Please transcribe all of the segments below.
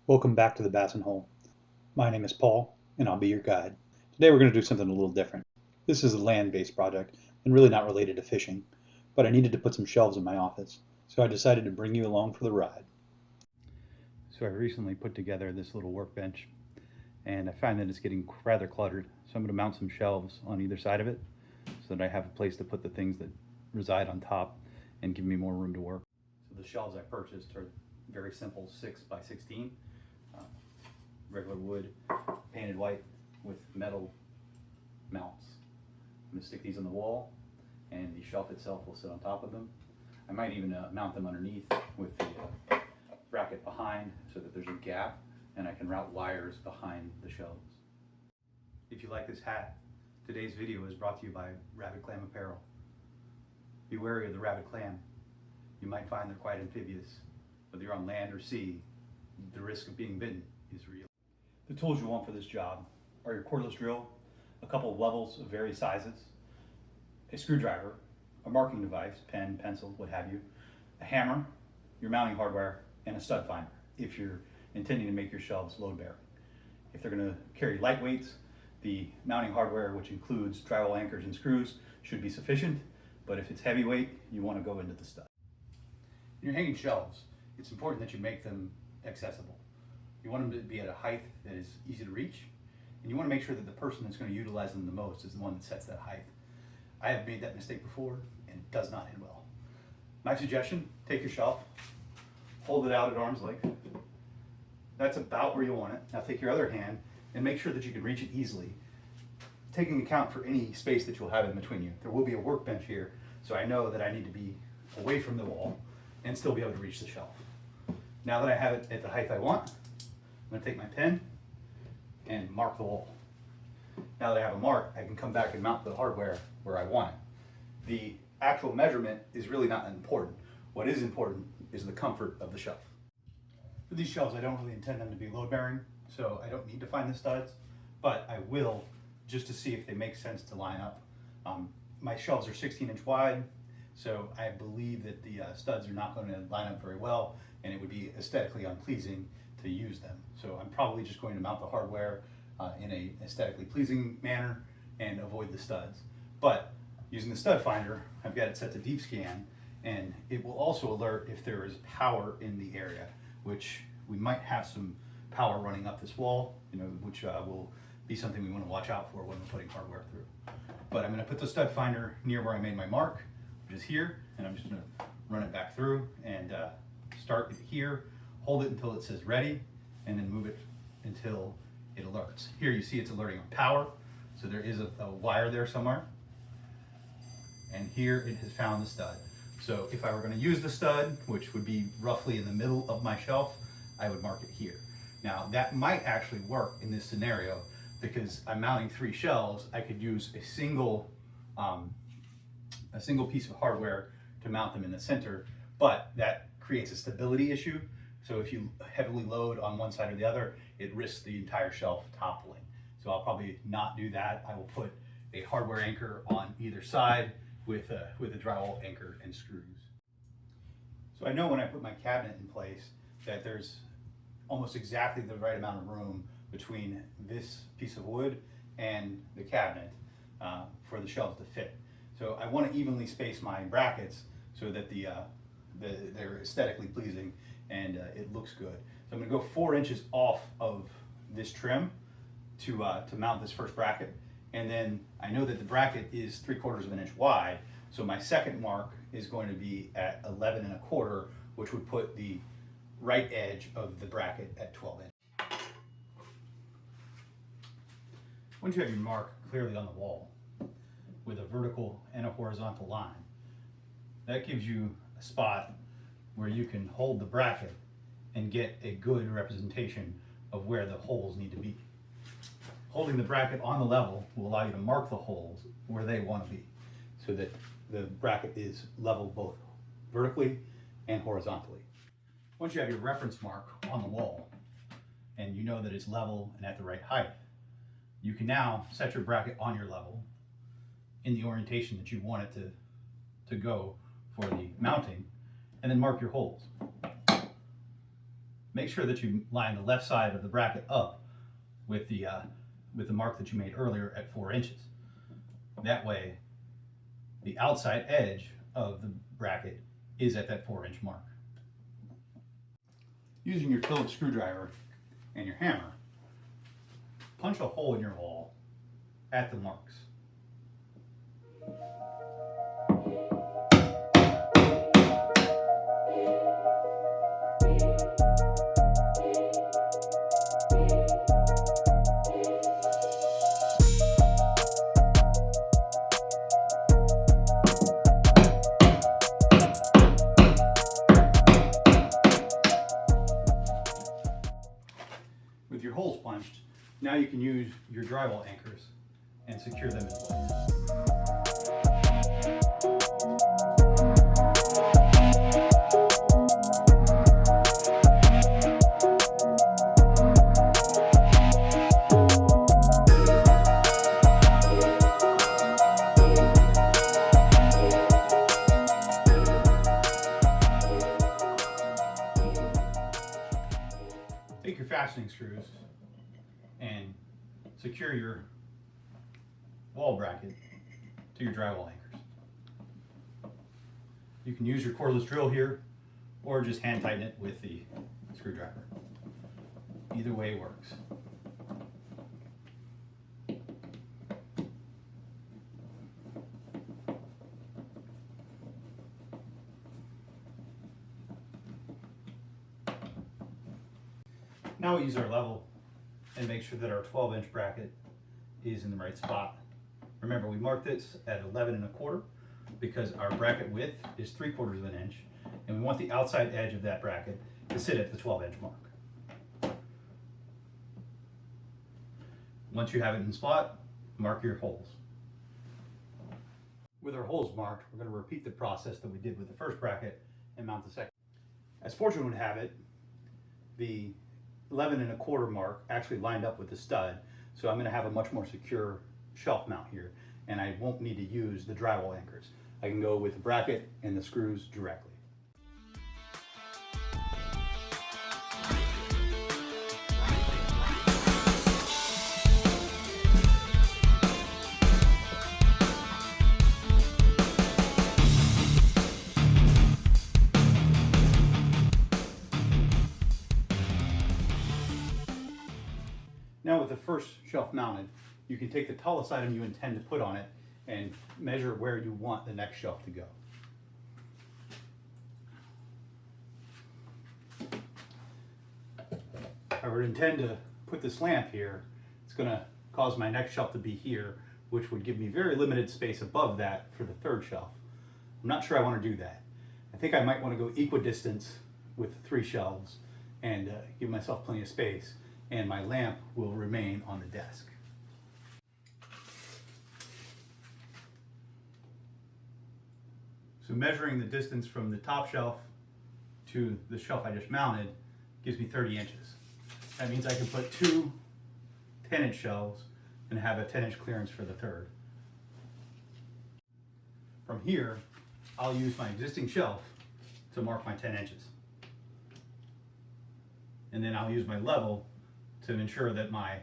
Welcome back to the Bassin Hole. My name is Paul, and I'll be your guide. Today we're going to do something a little different. This is a land-based project, and really not related to fishing, but I needed to put some shelves in my office, so I decided to bring you along for the ride. So I recently put together this little workbench, and I find that it's getting rather cluttered, so I'm going to mount some shelves on either side of it, so that I have a place to put the things that reside on top and give me more room to work. So the shelves I purchased are very simple 6x16. Regular wood, painted white with metal mounts. I'm going to stick these on the wall, and the shelf itself will sit on top of them. I might even mount them underneath with the bracket behind so that there's a gap and I can route wires behind the shelves. If you like this hat, today's video is brought to you by Rabid Clam Apparel. Be wary of the rabid clam. You might find they're quite amphibious. Whether you're on land or sea, the risk of being bitten is real. The tools you want for this job are your cordless drill, a couple of levels of various sizes, a screwdriver, a marking device, pen, pencil, what have you, a hammer, your mounting hardware, and a stud finder if you're intending to make your shelves load bearing. If they're going to carry light weights, the mounting hardware, which includes drywall anchors and screws, should be sufficient, but if it's heavyweight, you want to go into the stud. When you're hanging shelves, it's important that you make them accessible. You want them to be at a height that is easy to reach, and you want to make sure that the person that's going to utilize them the most is the one that sets that height. I have made that mistake before, and it does not end well. My suggestion, take your shelf, hold it out at arm's length. That's about where you want it. Now take your other hand and make sure that you can reach it easily, taking account for any space that you'll have in between you. There will be a workbench here, so I know that I need to be away from the wall and still be able to reach the shelf. Now that I have it at the height I want, I'm going to take my pen and mark the wall. Now that I have a mark, I can come back and mount the hardware where I want it. The actual measurement is really not important. What is important is the comfort of the shelf. For these shelves, I don't really intend them to be load bearing, so I don't need to find the studs, but I will just to see if they make sense to line up. My shelves are 16-inch wide, so I believe that the studs are not going to line up very well, and it would be aesthetically unpleasing to use them. So I'm probably just going to mount the hardware in a aesthetically pleasing manner and avoid the studs. But using the stud finder, I've got it set to deep scan, and it will also alert if there is power in the area, which we might have some power running up this wall, which will be something we want to watch out for when we're putting hardware through. But I'm going to put the stud finder near where I made my mark, which is here, and I'm just going to run it back through and start it here, hold it until it says ready, and then move it until it alerts. Here you see it's alerting on power, so there is a wire there somewhere. And here it has found the stud. So if I were going to use the stud, which would be roughly in the middle of my shelf, I would mark it here. Now that might actually work in this scenario because I'm mounting 3 shelves. I could use a single piece of hardware to mount them in the center, but that creates a stability issue. So if you heavily load on one side or the other, it risks the entire shelf toppling. So I'll probably not do that. I will put a hardware anchor on either side with a drywall anchor and screws. So I know when I put my cabinet in place that there's almost exactly the right amount of room between this piece of wood and the cabinet for the shelves to fit. So I want to evenly space my brackets so that they're aesthetically pleasing and it looks good. So I'm going to go 4 inches off of this trim to mount this first bracket. And then I know that the bracket is 3/4 of an inch wide, so my second mark is going to be at 11 1/4, which would put the right edge of the bracket at 12 inches. Once you have your mark clearly on the wall with a vertical and a horizontal line, that gives you a spot where you can hold the bracket and get a good representation of where the holes need to be. Holding the bracket on the level will allow you to mark the holes where they want to be so that the bracket is level both vertically and horizontally. Once you have your reference mark on the wall and you know that it's level and at the right height, you can now set your bracket on your level in the orientation that you want it to go for the mounting, and then mark your holes. make sure that you line the left side of the bracket up with the mark that you made earlier at 4 inches. That way, the outside edge of the bracket is at that 4-inch mark. Using your Phillips screwdriver and your hammer, punch a hole in your wall at the marks. With your holes punched, now you can use your drywall anchors and secure them in place. Take your fastening screws and secure your wall bracket to your drywall anchors. You can use your cordless drill here or just hand tighten it with the screwdriver. Either way works. Now we use our level and make sure that our 12-inch bracket is in the right spot. Remember, we marked this at 11 1/4 because our bracket width is 3/4 of an inch, and we want the outside edge of that bracket to sit at the 12-inch mark. Once you have it in spot, mark your holes. With our holes marked, we're going to repeat the process that we did with the first bracket and mount the second. As fortune would have it, the 11 1/4 mark actually lined up with the stud, so I'm going to have a much more secure shelf mount here, and I won't need to use the drywall anchors. I can go with the bracket and the screws directly. Now with the first shelf mounted, you can take the tallest item you intend to put on it and measure where you want the next shelf to go. If I were to intend to put this lamp here, it's going to cause my next shelf to be here, which would give me very limited space above that for the third shelf. I'm not sure I want to do that. I think I might want to go equidistance with the 3 shelves and give myself plenty of space, and my lamp will remain on the desk. So measuring the distance from the top shelf to the shelf I just mounted gives me 30 inches. That means I can put 2 10-inch shelves and have a 10-inch clearance for the third. From here, I'll use my existing shelf to mark my 10 inches. And then I'll use my level to ensure that my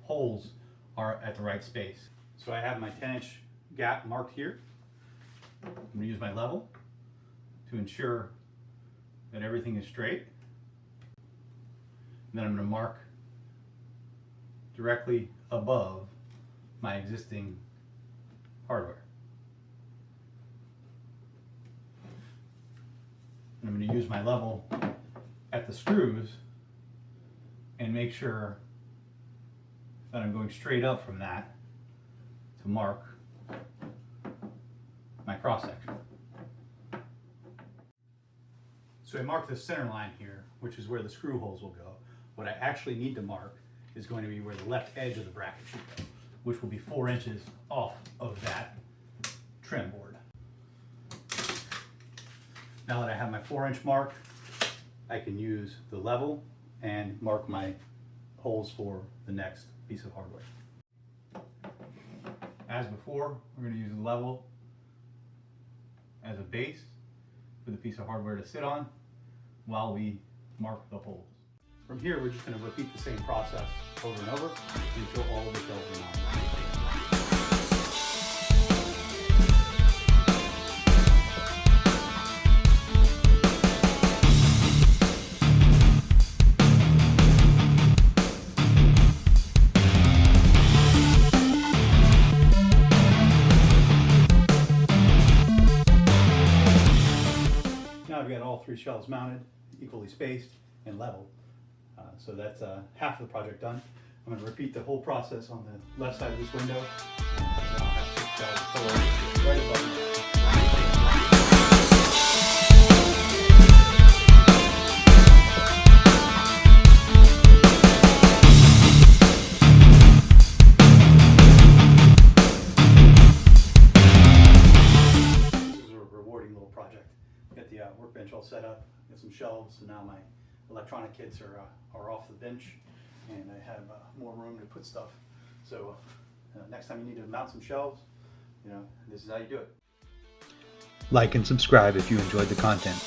holes are at the right space. So I have my 10-inch gap marked here. I'm going to use my level to ensure that everything is straight. And then I'm going to mark directly above my existing hardware. And I'm going to use my level at the screws and make sure that I'm going straight up from that to mark my cross section. So I marked the center line here, which is where the screw holes will go. What I actually need to mark is going to be where the left edge of the bracket should go, which will be 4 inches off of that trim board. Now that I have my 4-inch mark, I can use the level and mark my holes for the next piece of hardware. As before, we're going to use the level as a base for the piece of hardware to sit on while we mark the holes. From here, we're just going to repeat the same process over and over until all of the shelves are mounted. Now I've got all 3 shelves mounted, equally spaced and level. So that's half of the project done. I'm going to repeat the whole process on the left side of this window. And then I'll have 6 shelves full right above me. This is a rewarding little project. Got the workbench all set up, got some shelves, so now my electronic kits are off the bench, and I have more room to put stuff. So next time you need to mount some shelves, this is how you do it. Like and subscribe if you enjoyed the content.